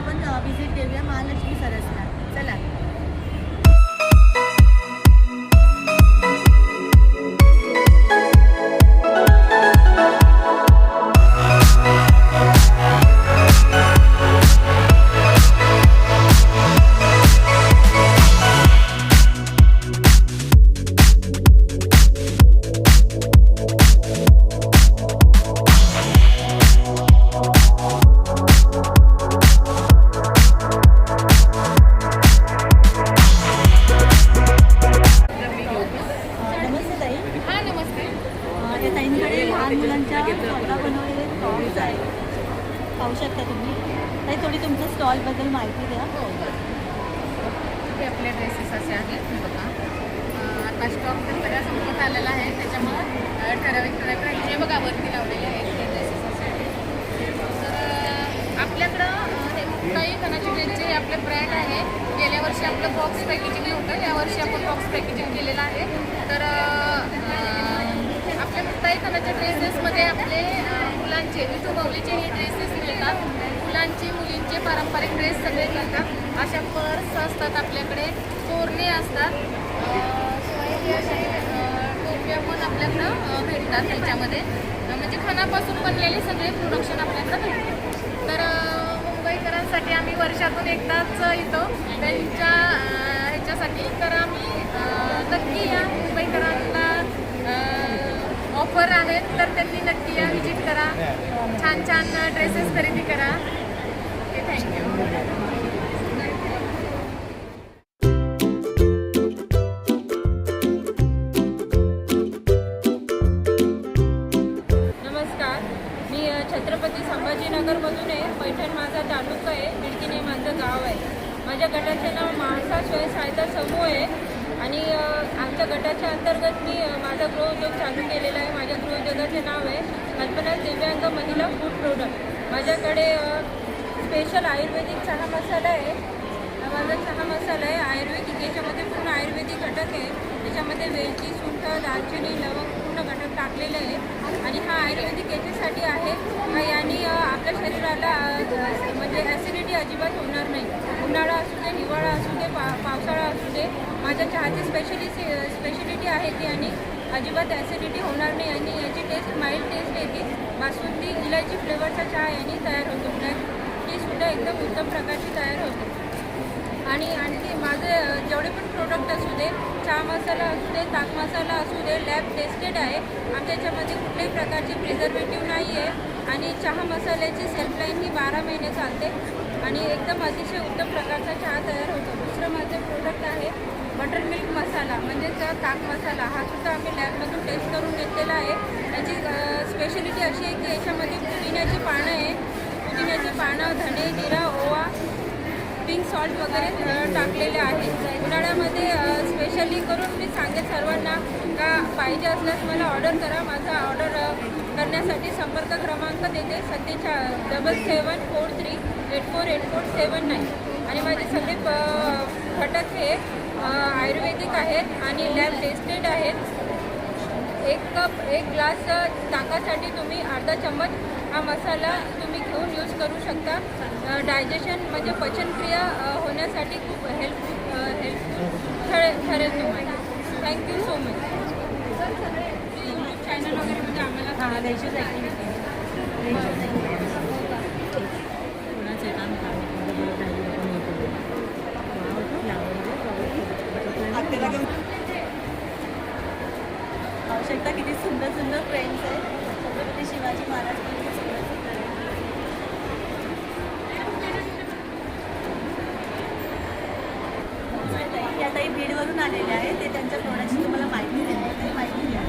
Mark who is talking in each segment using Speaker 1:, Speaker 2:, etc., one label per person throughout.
Speaker 1: आपण व्हिजिट देऊया महालक्ष्मी सरसला. चला. पाहू शकता तुम्ही. ताई थोडी तुमच्या स्टॉलबद्दल माहिती द्या.
Speaker 2: हो हे आपले ड्रेसेस असे आहेत. बघा आता स्टॉक तर सगळा संपत आलेला आहे, त्याच्यामुळं ठराविक हे बघा वरती लावलेले आहेत ते ड्रेसेस असे आहेत. तर आपल्याकडं हे काही खनाची ड्रेसचे आपले ब्रँड आहे. गेल्या वर्षी आपलं बॉक्स पॅकेजिंग होतं, यावर्षी आपण बॉक्स पॅकेजिंग केलेलं आहे. तर आपल्या मुक्ताई खानाच्या ड्रेसेसमध्ये आपले मुलांचे विठू माऊलीचे हे ड्रेसेस मिळतात. मुलांचे मुलींचे पारंपरिक ड्रेस सगळे मिळतात. अशा पर्स असतात आपल्याकडे, तोरणे असतात, शिवाय हे असे टोप्या पण आपल्याकडं भेटतात. त्याच्यामध्ये म्हणजे खणापासून बनलेले सगळे प्रोडक्शन आपल्याकडं भेटतात. तर मुंबईकरांसाठी आम्ही वर्षातून एकदाच येतो त्यांच्या ह्याच्यासाठी. तर आम्ही नक्की या मुंबईकरांना ऑफर आहेत, तर त्यांनी नक्की या, व्हिजिट करा, छान छान ड्रेसेस खरेदी करा. Okay, thank you.
Speaker 3: नमस्कार, मी छत्रपती संभाजीनगरमधून आहे. पैठण माझा तालुका आहे, बिडकीने माझं गाव आहे. माझ्या गटाचे नाव महासा स्वयं सहायता समूह आहे आणि आमच्या गटाच्या अंतर्गत मी माझा गृहउद्योग चालू केलेला आहे. माझ्या गृहउद्योगाचे नाव आहे कल्पना दिव्यांग महिला फूड प्रोडक्ट. माझ्याकडे स्पेशल आयुर्वेदिक चहा मसाला आहे. माझा चहा मसाला आहे आयुर्वेदिक, याच्यामध्ये पूर्ण आयुर्वेदिक घटक आहे. त्याच्यामध्ये वेलची, सुंठ, दालचिनी, लवंग पूर्ण घटक टाकलेले आहे. आणि हा आयुर्वेदिक याच्यासाठी आहे का याने आपल्या शरीराला म्हणजे ॲसिडिटी अजिबात होणार नाही. उन्हाळा असू दे, हिवाळा असू दे, पावसाळा असू दे, माझ्या चहाची स्पेशलिटी आहे ती, आणि अजिबात ॲसिडिटी होणार नाही. आणि याची टेस्ट माइल्ड टेस्ट येते. बासुंदी इलायची फ्लेवरचा चहा याने तयार होतो. टीसुद्धा एकदम उत्तम प्रकारची तयार होते. आणि आणखी माझे जेवढे पण प्रोडक्ट असू दे, चहा मसाला असू दे, ताक मसाला असू दे, लॅब टेस्टेड आहे. आमच्या याच्यामध्ये कुठल्याही प्रकारचे प्रिझर्वेटिव्ह नाही आहे. आणि चहा मसाल्याची सेल्फलाईन ही 12 महिने चालते आणि एकदम अतिशय उत्तम प्रकारचा चहा तयार होतो. दुसरं माझं प्रोडक्ट आहे बटर मिल्क मसाला, म्हणजेच ताक मसाला. हा सुद्धा आम्ही लॅबमधून टेस्ट करून घेतलेला आहे. याची स्पेशलिटी अशी आहे की याच्यामध्ये पुदिन्याची पानं आहे. पुदिन्याची पानं, धणे, जिरा, ओवा, पिंक सॉल्ट वगैरे टाकलेले आहेत. उन्हाळ्यामध्ये स्पेशली करून मी सांगेन सर्वांना का पाहिजे असल्यास मला ऑर्डर करा. माझा ऑर्डर करण्यासाठी संपर्क क्रमांक देते 7743848479. आणि माझे सगळे घटक हे आयुर्वेदिक आहेत आणि लॅब टेस्टेड आहेत. एक ग्लास ताकासाठी तुम्ही अर्धा चम्मच हा मसाला तुम्ही घेऊन यूज करू शकता. डायजेशन म्हणजे पचनक्रिया होण्यासाठी खूप हेल्पफुल ठरेल तुम्हाला. Thank you so much. YouTube channel वगैरे म्हणजे आम्हाला
Speaker 1: द्यायचीच आहे. आवश्यकता किती सुंदर सुंदर फ्रेंड्स आहे. छत्रपती शिवाजी महाराज ताई बीडवरून आलेले आहे. ते त्यांच्या प्रोडक्टची तुम्हाला माहिती देणार. काही माहिती द्या.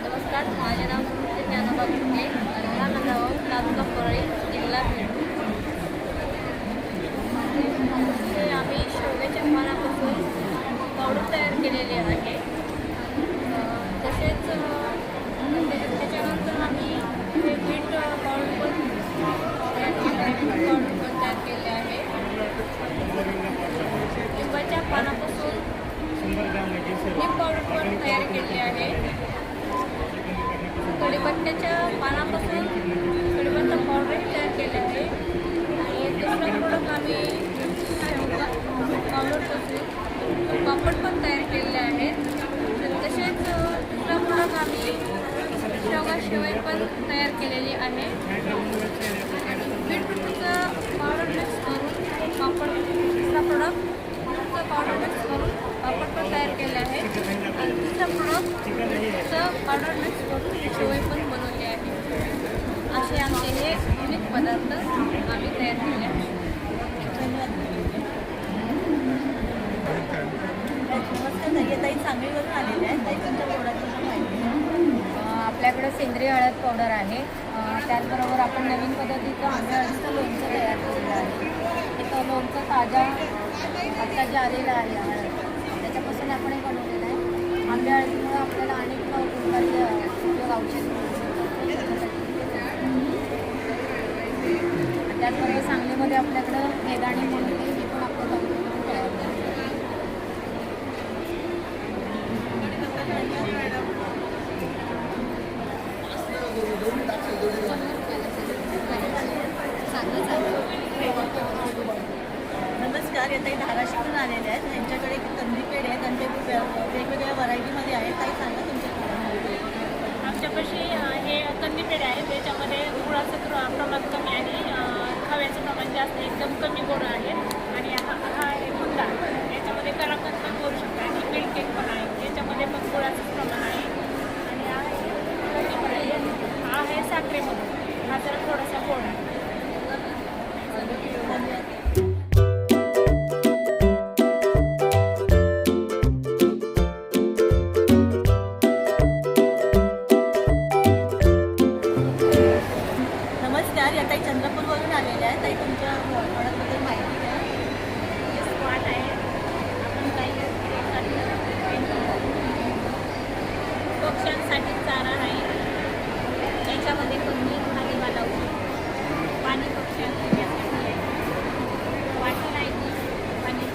Speaker 2: नमस्कार, माझे नाव ज्ञानोबा गुट्टे, राहणार गाव तालुका परळी, जिल्हा बीड. आम्ही शेवग्याच्या पानापासून पावडर तयार केलेली आहे. तसेच त्याच्यानंतर आम्ही हे बीट पावडर पण तयार केले आहे. लिंबाच्या पानापासून लिंब पावडर पण तयार केली आहे. कढीपत्त्याच्या पानापासून कढीपत्ता पावडरही तयार केले आहे. आणि दुसरा प्रोडक्ट आणि पावडरपासून पापड पण तयार केलेले आहेत. तसेच दुसरा प्रोडक्ट आम्ही शेवगा शेवई पण तयार केलेली आहे. बीटरूटचं पावडर मिक्स करून पापड, दुसरा प्रोडक्ट बीटरूटचं पावडर मिक्स करून पापड पण तयार केले आहे. आणि दुसरा प्रोडक्टचं पावडर मिक्स करून शेवई पण बनवली आहे. असे आमचे हे युनिक पदार्थ आम्ही तयार केले आहेत.
Speaker 1: नमस्कार ताई, ताई सांगलीवरून आलेल्या आहेत. ताई तुमच्या प्रोडक्टबद्दल माहिती द्या.
Speaker 4: आपल्याकडे सेंद्रिय हळद पावडर आहे. त्याचबरोबर आपण नवीन पद्धतीचं आंबे हळदीचं लोणचं तयार केलेलं आहे. एक लोणचं ताजा आत्ता जे आलेलं आहे हळद, त्याच्यापासून आपण हे बनवलेलं आहे. आंबे हळदीमुळे आपल्याला अनेक प्रकारचे उपयोग औषध त्याचबरोबर सांगलीमध्ये आपल्याकडं मेदाणी म्हणून हे पण आपण बनवून तयार केलं.
Speaker 1: नमस्कार, या ताई धाराशिवरून आलेल्या आहेत. यांच्याकडे कंदी पेढे आहेत आणि ते वेगवेगळ्या व्हरायटीमध्ये आहेत. ताई सांगा तुमच्याकडे.
Speaker 5: आमच्यापाशी हे कंदी पेढे आहेत. त्याच्यामध्ये गुळाचं प्रमाण कमी आणि खव्याचं प्रमाण जास्त, एकदम कमी गोड आहे. आणि हा आहे बुंदा, याच्यामध्ये कलाकंद पण करू शकतो आणि मिल्क केक पण आहे. याच्यामध्ये पण गुळाचं प्रमाण आहे. आणि हा आहे कंदी पेढे, हा आहे साखरेमधून, हा जरा थोडासा गोड आहे.
Speaker 1: नमस्कार, या ताई चंद्रपूरवरून आलेल्या आहेत. ताई तुमच्या प्रोडक्टबद्दल माहिती द्या.
Speaker 5: हे स्क्वाट आहे. आपण काही पक्ष्यांसाठी चारा आहे. याच्यामध्ये कमी भाजीपाला पाणी पक्ष्यांसाठी आहे. वाटण आहे ती पाणी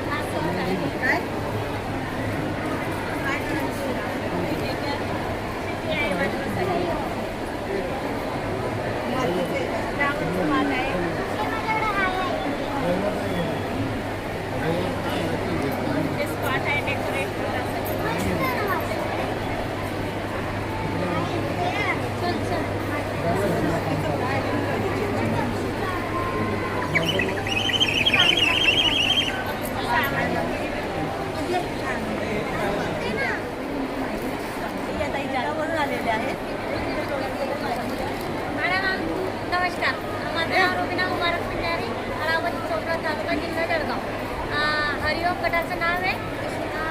Speaker 5: हा सॉस आहे.
Speaker 1: काय या ताई जागावरून आलेल्या आहेत.
Speaker 4: मॅडम नमस्कार, माझं नाव रुबिना मुबारक पिंजारी, अलावती चौका, तालुका, जिल्हा जळगाव. हरिओम गटाचं नाव आहे.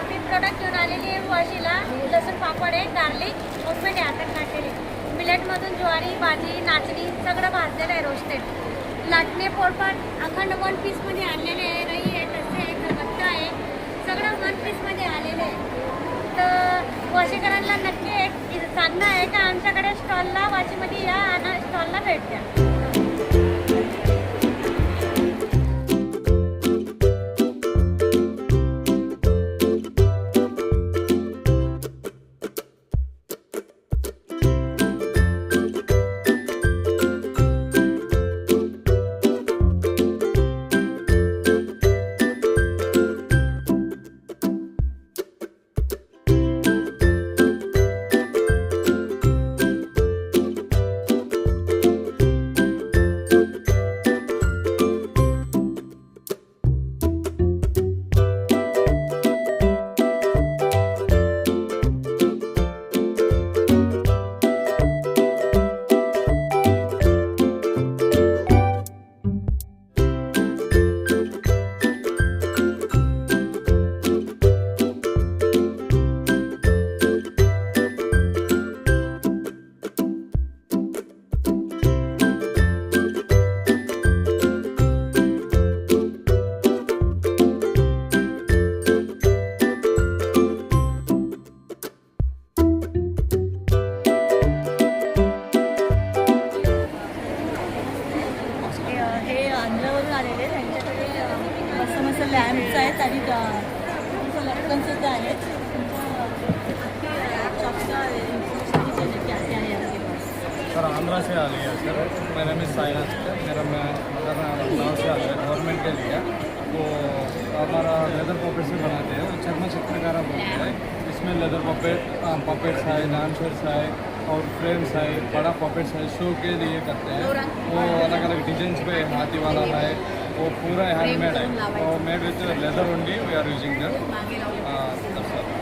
Speaker 4: मी प्रोडक्ट घेऊन आलेली आहे वाशीला. लसूण पापड आहे, गार्लिक, ओपमेट आहे हातात नाचलेली. मिलेटमधून ज्वारी, बाजरी, नाचणी सगळं भाजलेलं आहे, रोस्टेड. लाटणे, पोळपाट अखंड 1 पीसमध्ये आणलेले आहे. रई आहे, तसे आहे, खलबत्ता आहे, सगळं 1 पीसमध्ये आलेलं आहे. तर वाशीकरांना नक्की एक सांगणं आहे का आमच्याकडे स्टॉलला वाशीमध्ये या आणि स्टॉलला भेट द्या.
Speaker 1: लॅम्प्स आहेत आणि लटकनसुद्धा आहेत. शॉपचा
Speaker 6: सर आंध्रा से आ लिया सर। मेरा नाम साइनाथ है। मेरा गाँव से आ रहा है गवर्नमेंट के लिए। तो हमारा लेदर पॉपेट से बनाते हैं, चर्म चित्रकारा बोलते हैं। इसमें लेदर पॉपेट्स है, डांसर्स है और फ्रेम्स है, बड़ा पॉपेट्स है, शो के लिए करते हैं। वो अलग अलग डिजाइन पे हाथी वाला है, वो पूरा हैंडमेड है, वो made with leather only we are using that.